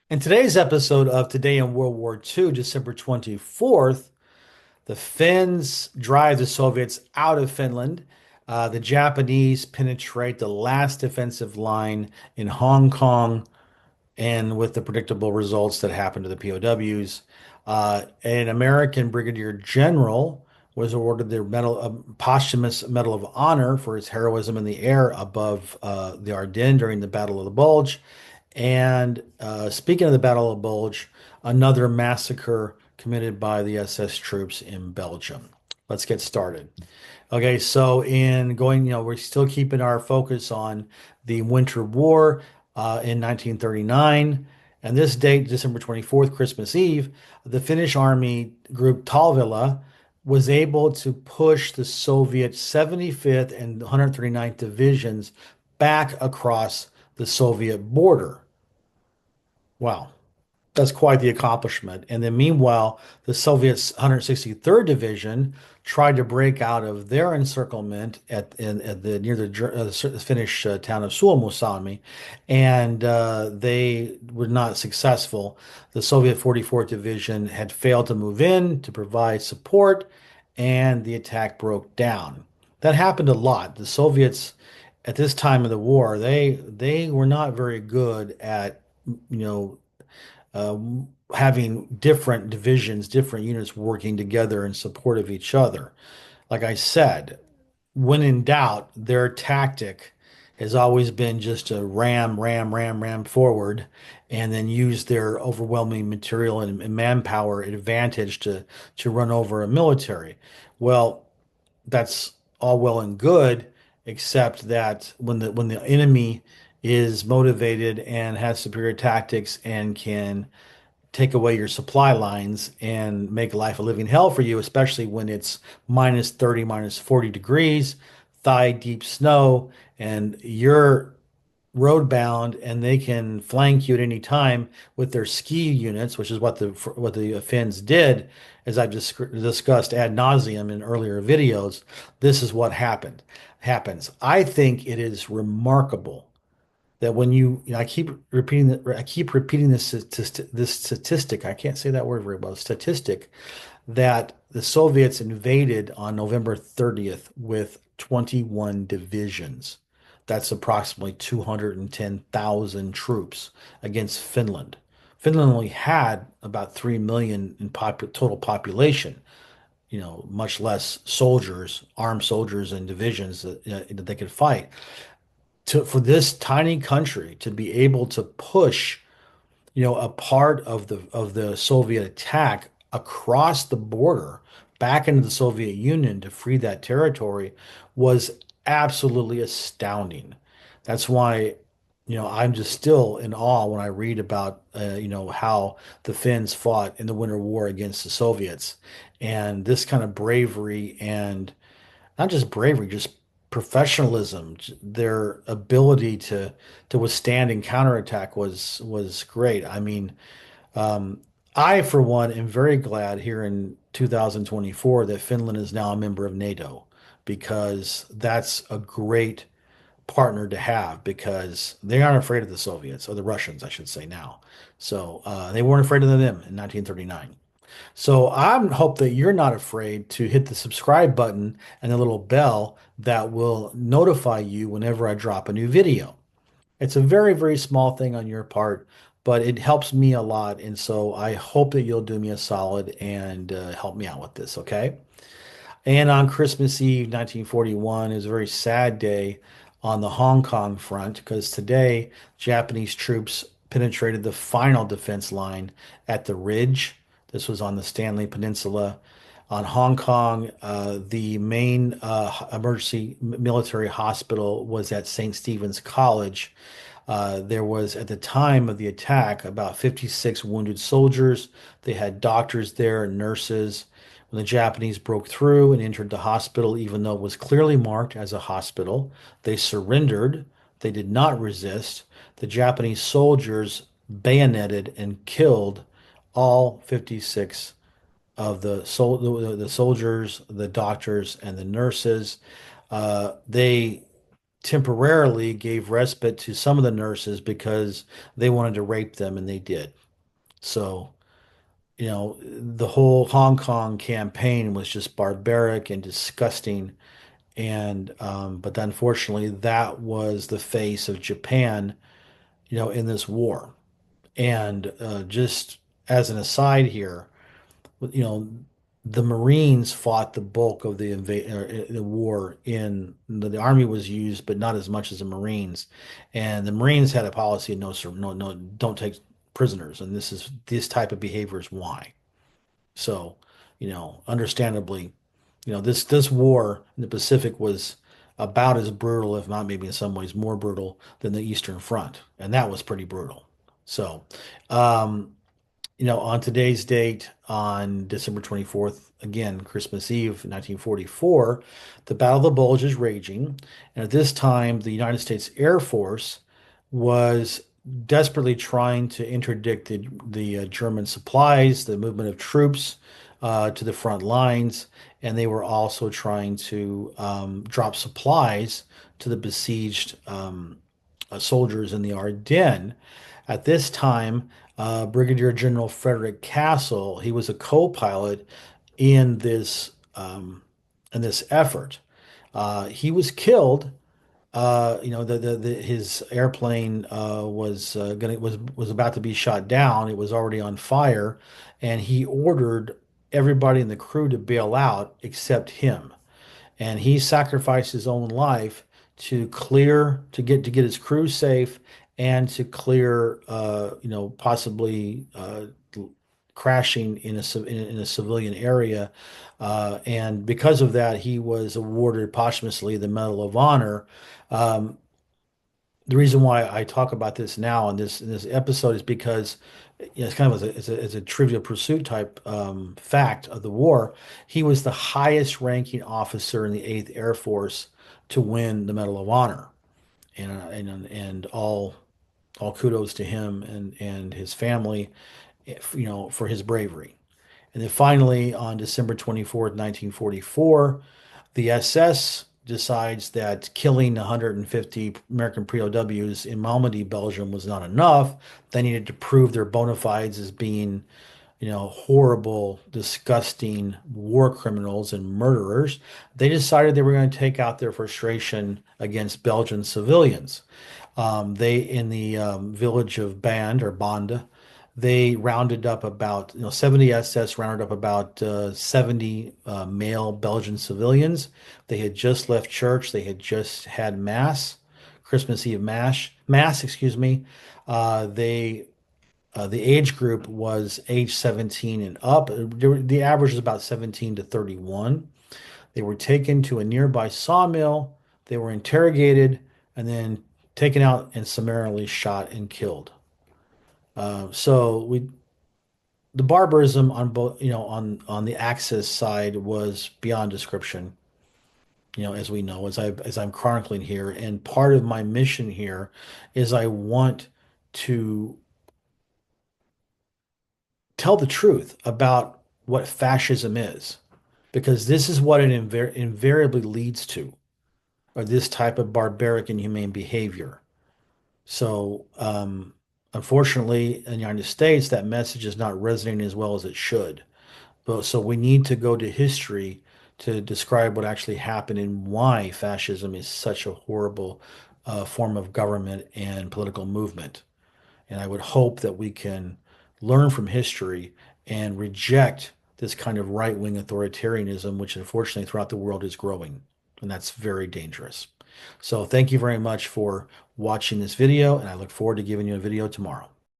In today's episode of Today in World War II, December 24th, the Finns drive the Soviets out of Finland. The Japanese penetrate the last defensive line in Hong Kong, and with the predictable results that happened to the POWs. An American Brigadier General was awarded the posthumous Medal of Honor for his heroism in the air above the Ardennes during the Battle of the Bulge. And speaking of the Battle of the Bulge, another massacre committed by the SS troops in Belgium. Let's get started. Okay, so in going, we're still keeping our focus on the Winter War in 1939. And this date, December 24th, Christmas Eve, the Finnish army group Talvilla was able to push the Soviet 75th and 139th divisions back across the Soviet border. Wow. That's quite the accomplishment. And then meanwhile, the Soviets' 163rd Division tried to break out of their encirclement at the near the Finnish town of Suomussalmi, and they were not successful. The Soviet 44th Division had failed to move in to provide support, and the attack broke down. That happened a lot. The Soviets at this time of the war, they were not very good at you know uh, having different divisions, different units working together in support of each other. Like I said, when in doubt, their tactic has always been just to ram forward and then use their overwhelming material and manpower advantage to run over a military. Well, that's all well and good, except that when the enemy is motivated and has superior tactics and can take away your supply lines and make life a living hell for you, especially when it's minus 30, minus 40 degrees, thigh deep snow, and you're road bound and they can flank you at any time with their ski units, which is what the Finns did, as I've discussed ad nauseum in earlier videos. This is what happens. I think it is remarkable that when I keep repeating this statistic. I can't say that word very well. Statistic that the Soviets invaded on November 30th with 21 divisions. That's approximately 210,000 troops against Finland. Finland only had about 3 million in total population, much less soldiers, armed soldiers and divisions that they could fight. For this tiny country to be able to push, a part of the Soviet attack across the border back into the Soviet Union to free that territory was absolutely astounding. That's why, I'm just still in awe when I read about, how the Finns fought in the Winter War against the Soviets, and this kind of bravery and not just bravery, just professionalism. Their ability to withstand and counterattack was great. I mean, um, I, for one, am very glad here in 2024 that Finland is now a member of NATO because that's a great partner to have because they aren't afraid of the Soviets or the Russians, I should say now. So they weren't afraid of them in 1939. So I hope that you're not afraid to hit the subscribe button and the little bell that will notify you whenever I drop a new video. It's a very, very small thing on your part, but it helps me a lot. And so I hope that you'll do me a solid and help me out with this, okay? And on Christmas Eve, 1941, is a very sad day on the Hong Kong front because today Japanese troops penetrated the final defense line at the Ridge. This was on the Stanley Peninsula. On Hong Kong, the main emergency military hospital was at St. Stephen's College. There was, at the time of the attack, about 56 wounded soldiers. They had doctors there, nurses. When the Japanese broke through and entered the hospital, even though it was clearly marked as a hospital, they surrendered. They did not resist. The Japanese soldiers bayoneted and killed all 56 of the soldiers, the doctors, and the nurses. They temporarily gave respite to some of the nurses because they wanted to rape them, and they did. So, the whole Hong Kong campaign was just barbaric and disgusting. And but unfortunately, that was the face of Japan, in this war. And just as an aside here, you know, the Marines fought the bulk of the war. The army was used, but not as much as the Marines. And the Marines had a policy of no, sir, no, no, don't take prisoners. And this type of behavior is why. So, understandably, this war in the Pacific was about as brutal, if not maybe in some ways more brutal than the Eastern Front, and that was pretty brutal. So, um, on today's date, on December 24th, again, Christmas Eve, 1944, the Battle of the Bulge is raging. And at this time, the United States Air Force was desperately trying to interdict the German supplies, the movement of troops to the front lines. And they were also trying to drop supplies to the besieged soldiers in the Ardennes. At this time, Brigadier General Frederick Castle, he was a co-pilot in this effort. He was killed. His airplane was about to be shot down. It was already on fire, and he ordered everybody in the crew to bail out except him. And he sacrificed his own life to get his crew safe and to clear possibly crashing in a civilian area. And because of that, he was awarded posthumously the Medal of Honor. Um, the reason why I talk about this now in this episode is because it's kind of as a trivial pursuit type fact of the war. He was the highest ranking officer in the 8th Air Force to win the Medal of Honor, and all kudos to him and his family, for his bravery. And then finally, on December 24th, 1944, the SS decides that killing 150 American POWs in Malmedy, Belgium was not enough. They needed to prove their bona fides as being, horrible, disgusting war criminals and murderers. They decided they were going to take out their frustration against Belgian civilians. They, in the village of Band, they rounded up about, 70 SS rounded up about 70 male Belgian civilians. They had just left church. They had just had Mass, Christmas Eve Mass, excuse me. The age group was age 17 and up. The average is about 17 to 31. They were taken to a nearby sawmill. They were interrogated and then taken out and summarily shot and killed. The barbarism on both, on the Axis side was beyond description, as we know, as I'm chronicling here. And part of my mission here is I want to tell the truth about what fascism is, because this is what it invariably leads to, or this type of barbaric and inhumane behavior. So, unfortunately, in the United States, that message is not resonating as well as it should. So we need to go to history to describe what actually happened and why fascism is such a horrible form of government and political movement. And I would hope that we can learn from history and reject this kind of right-wing authoritarianism, which unfortunately throughout the world is growing. And that's very dangerous. So thank you very much for watching this video, and I look forward to giving you a video tomorrow.